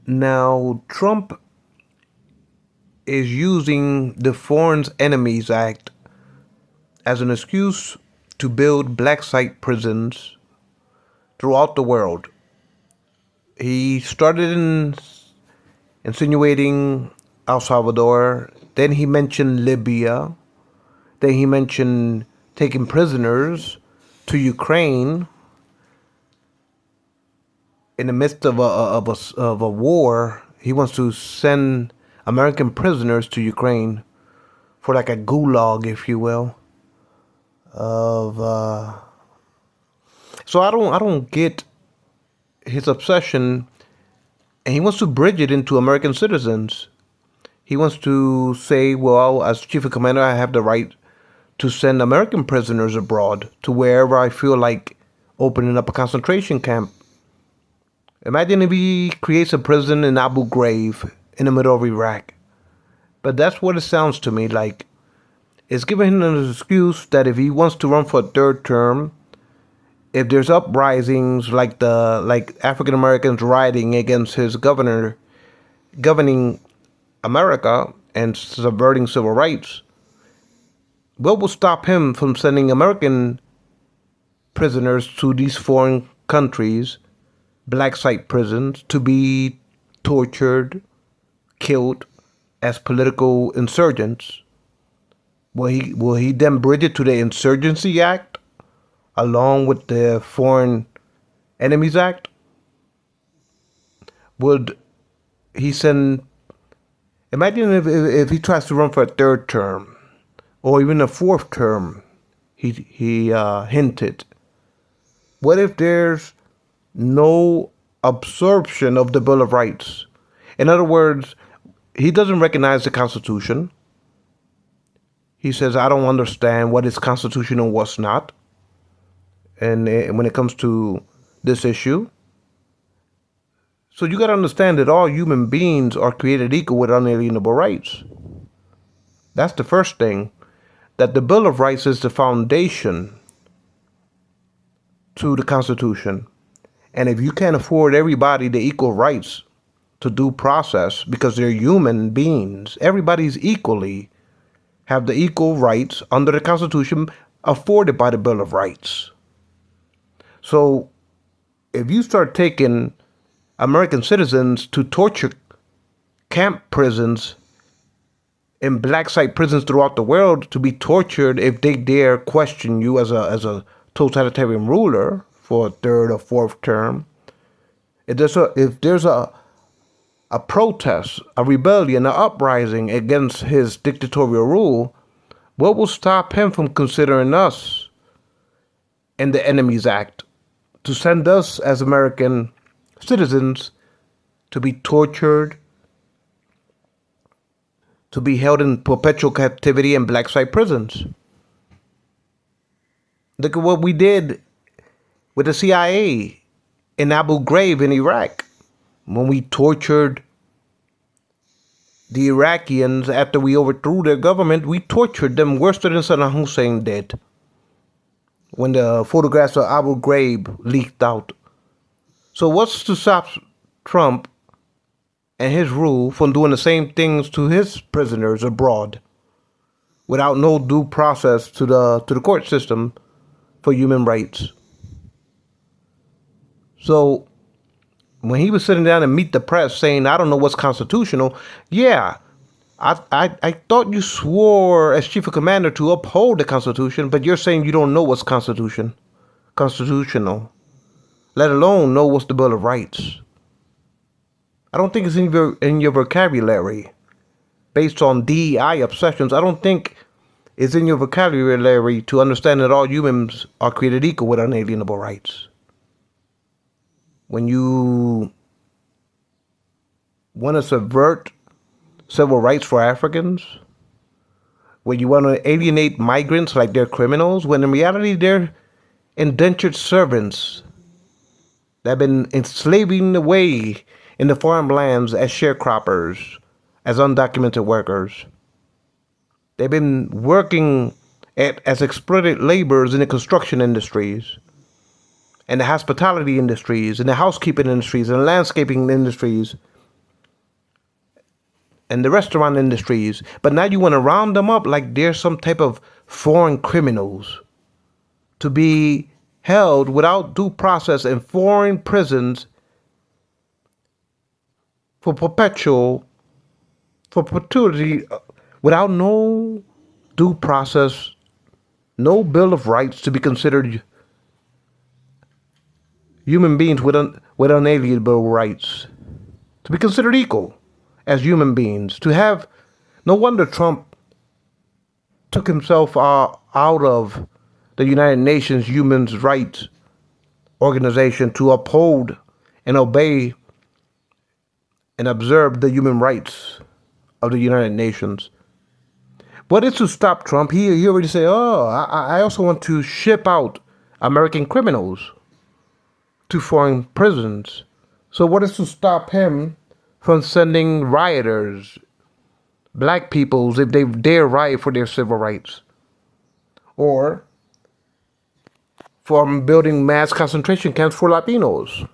Now, Trump is using the Foreign Enemies Act as an excuse to build black site prisons throughout the world. He started in insinuating El Salvador, then he mentioned Libya, then he mentioned taking prisoners to Ukraine in the midst of a war. He wants to send American prisoners to Ukraine for like a gulag, if you will. So I don't get his obsession, and he wants to bridge it into American citizens. He wants to say, well, as chief of commander, I have the right to send American prisoners abroad to wherever I feel like opening up a concentration camp. Imagine if he creates a prison in Abu Ghraib in the middle of Iraq. But that's what it sounds to me like. It's giving him an excuse that if he wants to run for a third term, if there's uprisings like African Americans rioting against his governor governing America and subverting civil rights, what will stop him from sending American prisoners to these foreign countries, black site prisons, to be tortured, killed as political insurgents? Will he then bridge it to the Insurgency Act along with the Foreign Enemies Act? Would he send? Imagine if he tries to run for a third term or even a fourth term. He hinted. What if there's no absorption of the Bill of Rights? In other words, he doesn't recognize the Constitution. He says, I don't understand what is constitutional and what's not. And when it comes to this issue. So you got to understand that all human beings are created equal with unalienable rights. That's the first thing. That the Bill of Rights is the foundation to the Constitution. And if you can't afford everybody the equal rights to due process because they're human beings, everybody's equally have the equal rights under the Constitution afforded by the Bill of Rights. So if you start taking American citizens to torture camp prisons in black site prisons throughout the world to be tortured if they dare question you as a totalitarian ruler for a third or fourth term, if there's a protest, a rebellion, an uprising against his dictatorial rule, what will stop him from considering us in the Enemies Act to send us as American citizens to be tortured, to be held in perpetual captivity in black site prisons? Look at what we did with the CIA in Abu Ghraib in Iraq, when we tortured the Iraqis after we overthrew their government. We tortured them worse than Saddam Hussein did when the photographs of Abu Ghraib leaked out. So what's to stop Trump and his rule from doing the same things to his prisoners abroad without no due process to the court system for human rights? So when he was sitting down and meet the press saying, I don't know what's constitutional, yeah, I thought you swore as chief of commander to uphold the Constitution, but you're saying you don't know what's constitutional, let alone know what's the Bill of Rights. I don't think it's in your vocabulary. Based on DEI obsessions, I don't think it's in your vocabulary to understand that all humans are created equal with unalienable rights. When you want to subvert civil rights for Africans, when you want to alienate migrants like they're criminals, when in reality they're indentured servants that have been enslaving away in the foreign lands as sharecroppers, as undocumented workers. They've been working as exploited laborers in the construction industries, and the hospitality industries, and the housekeeping industries, and the landscaping industries and the restaurant industries. But now you want to round them up like they're some type of foreign criminals to be held without due process in foreign prisons for perpetuity, without no due process, no Bill of Rights to be considered human beings with unalienable rights, to be considered equal as human beings. To have, no wonder Trump took himself out of the United Nations Human Rights Organization to uphold and obey and observe the human rights of the United Nations. But it's to stop Trump. He already said, oh, I also want to ship out American criminals to foreign prisons. So what is to stop him from sending rioters, black peoples, if they dare riot for their civil rights? Or from building mass concentration camps for Latinos?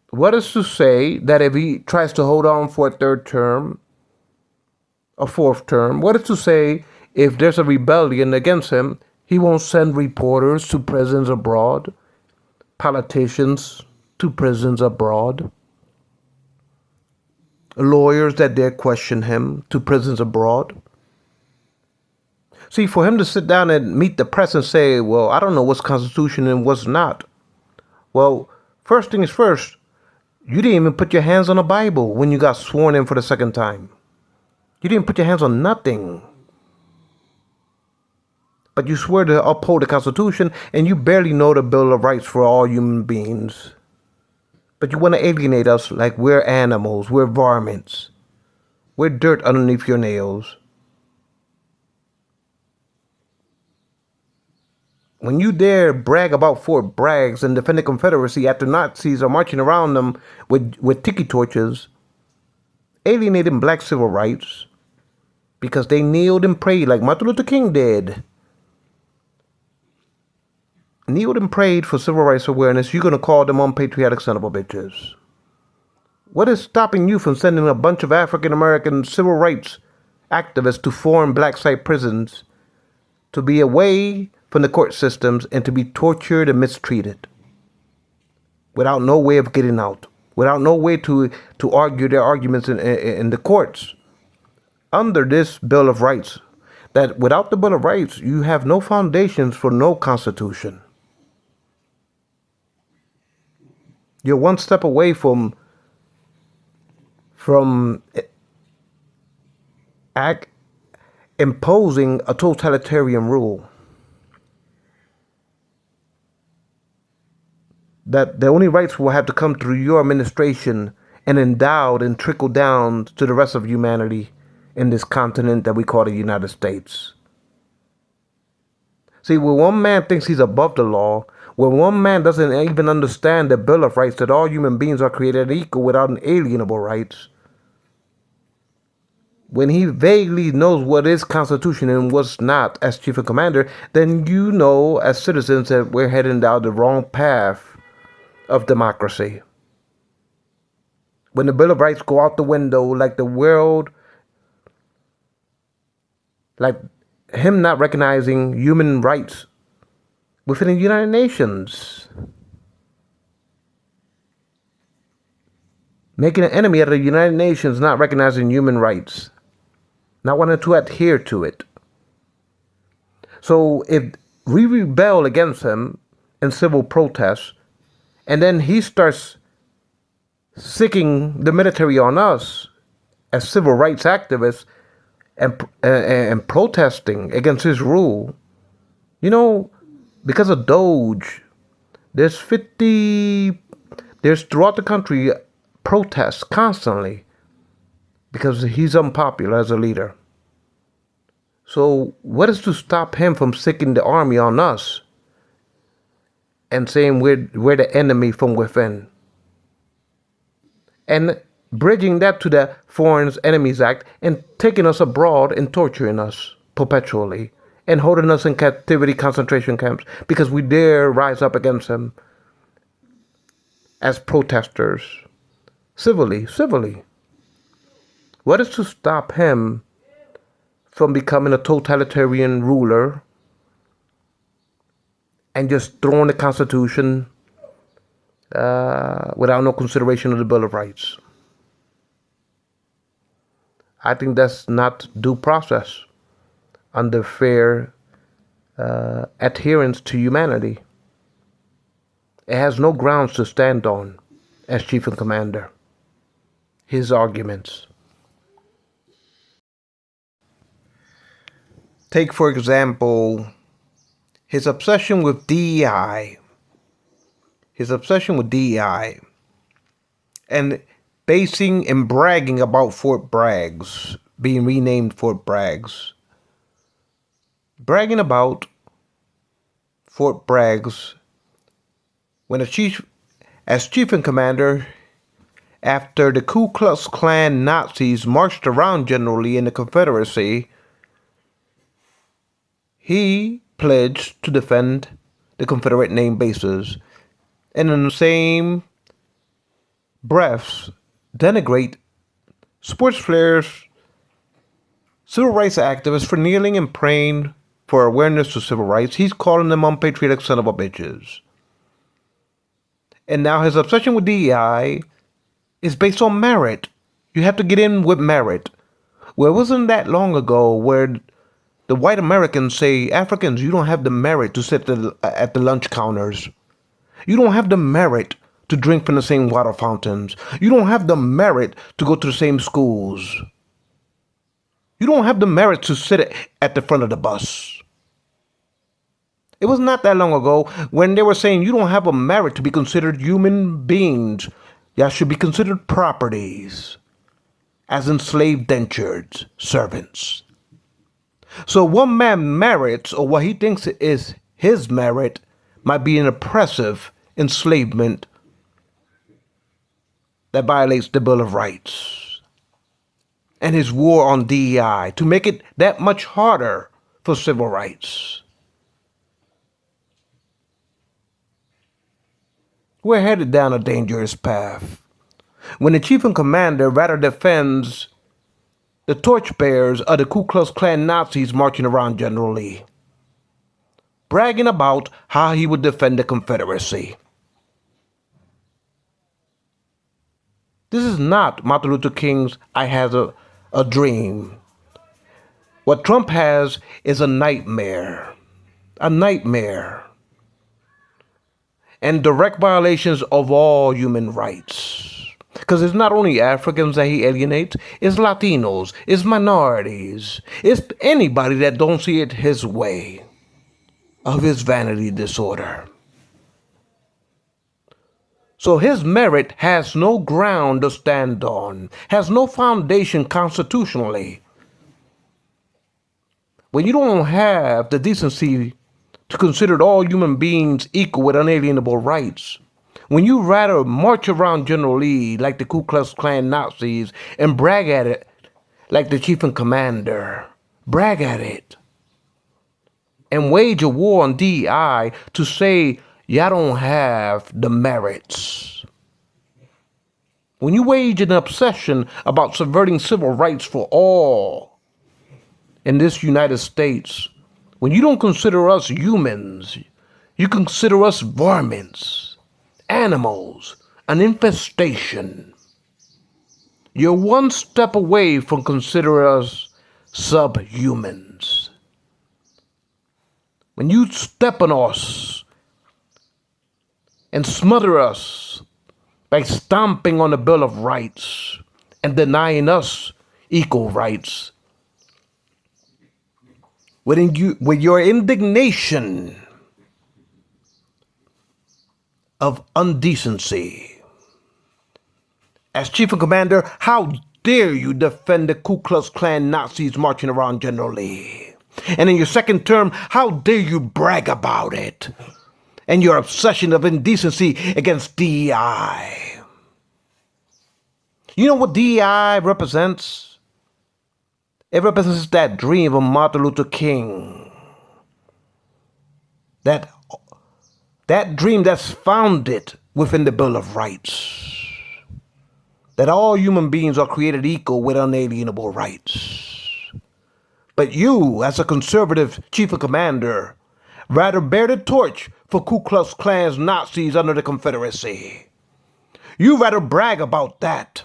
What is to say that if he tries to hold on for a third term, a fourth term, what is to say if there's a rebellion against him, he won't send reporters to prisons abroad, politicians to prisons abroad, lawyers that dare question him to prisons abroad? See, for him to sit down and meet the press and say, well, I don't know what's constitution and what's not. Well, first thing is first, you didn't even put your hands on the Bible when you got sworn in for the second time. You didn't put your hands on nothing. But you swear to uphold the Constitution, and you barely know the Bill of Rights for all human beings. But you want to alienate us like we're animals, we're varmints. We're dirt underneath your nails. When you dare brag about Fort Braggs and defend the Confederacy after Nazis are marching around them with tiki torches, alienating black civil rights, because they kneeled and prayed like Martin Luther King did. Kneeled and prayed for civil rights awareness, you're going to call them unpatriotic son of a bitches. What is stopping you from sending a bunch of African American civil rights activists to foreign black site prisons to be away from the court systems and to be tortured and mistreated without no way of getting out, without no way to argue their arguments in the courts under this Bill of Rights? That without the Bill of Rights, you have no foundations for no constitution. You're one step away from imposing a totalitarian rule. That the only rights will have to come through your administration and endowed and trickle down to the rest of humanity in this continent that we call the United States. See, when one man thinks he's above the law, when one man doesn't even understand the Bill of Rights, that all human beings are created equal without inalienable rights, when he vaguely knows what is Constitution and what's not as Chief of Commander, then you know as citizens that we're heading down the wrong path of democracy. When the Bill of Rights go out the window, like the world, like him not recognizing human rights within the United Nations, making an enemy out of the United Nations, not recognizing human rights, not wanting to adhere to it. So if we rebel against him in civil protests, and then he starts sicking the military on us as civil rights activists and protesting against his rule, you know, because of Doge, there's throughout the country protests constantly because he's unpopular as a leader. So what is to stop him from sicking the army on us and saying we're the enemy from within? And bridging that to the Foreign Enemies Act and taking us abroad and torturing us perpetually and holding us in captivity concentration camps because we dare rise up against him as protesters civilly. What is to stop him from becoming a totalitarian ruler and just throwing the Constitution without no consideration of the Bill of Rights? I think that's not due process under fair adherence to humanity. It has no grounds to stand on as chief and commander. His arguments. Take, for example, his obsession with DEI. And basing and bragging about Fort Braggs, being renamed Fort Braggs. Bragging about Fort Braggs when as chief and commander, after the Ku Klux Klan Nazis marched around General Lee in the Confederacy, he pledged to defend the Confederate named bases, and in the same breaths denigrate sports players, civil rights activists for kneeling and praying for awareness to civil rights. He's calling them unpatriotic son of a bitches. And now his obsession with DEI is based on merit. You have to get in with merit. Well, it wasn't that long ago where the white Americans say, Africans, you don't have the merit to sit at the lunch counters. You don't have the merit to drink from the same water fountains. You don't have the merit to go to the same schools. You don't have the merit to sit at the front of the bus. It was not that long ago when they were saying you don't have a merit to be considered human beings. Y'all should be considered properties, as enslaved dentured servants. So one man's merits, or what he thinks is his merit, might be an oppressive enslavement that violates the Bill of Rights. And his war on DEI to make it that much harder for civil rights. We're headed down a dangerous path when the chief and commander rather defends the torchbearers of the Ku Klux Klan Nazis marching around General Lee, bragging about how he would defend the Confederacy. This is not Martin Luther King's I Have a Dream. What Trump has is a nightmare. A nightmare. And direct violations of all human rights. Because it's not only Africans that he alienates, it's Latinos, it's minorities, it's anybody that don't see it his way of his vanity disorder. So his merit has no ground to stand on, has no foundation constitutionally. When you don't have the decency to consider all human beings equal with unalienable rights, when you rather march around General Lee like the Ku Klux Klan Nazis and brag at it like the chief and commander, brag at it, and wage a war on DEI to say y'all don't have the merits. When you wage an obsession about subverting civil rights for all in this United States, when you don't consider us humans, you consider us varmints, animals, an infestation. You're one step away from considering us subhumans. When you step on us and smother us by stomping on the Bill of Rights and denying us equal rights, with your indignation of undecency. As Chief and Commander, how dare you defend the Ku Klux Klan Nazis marching around General Lee? And in your second term, how dare you brag about it? And your obsession of indecency against DEI. You know what DEI represents? It represents that dream of Martin Luther King. That dream that's founded within the Bill of Rights. that all human beings are created equal with unalienable rights. But you, as a conservative chief of commander, rather bear the torch for Ku Klux Klan's Nazis under the Confederacy. You rather brag about that.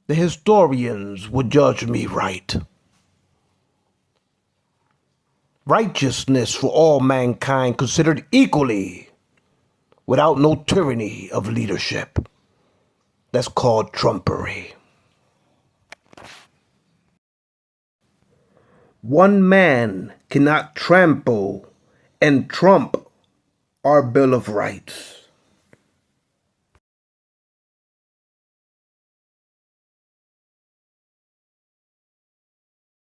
The historians would judge me right. Righteousness for all mankind considered equally, without no tyranny of leadership. That's called Trumpery. One man cannot trample and trump our Bill of Rights.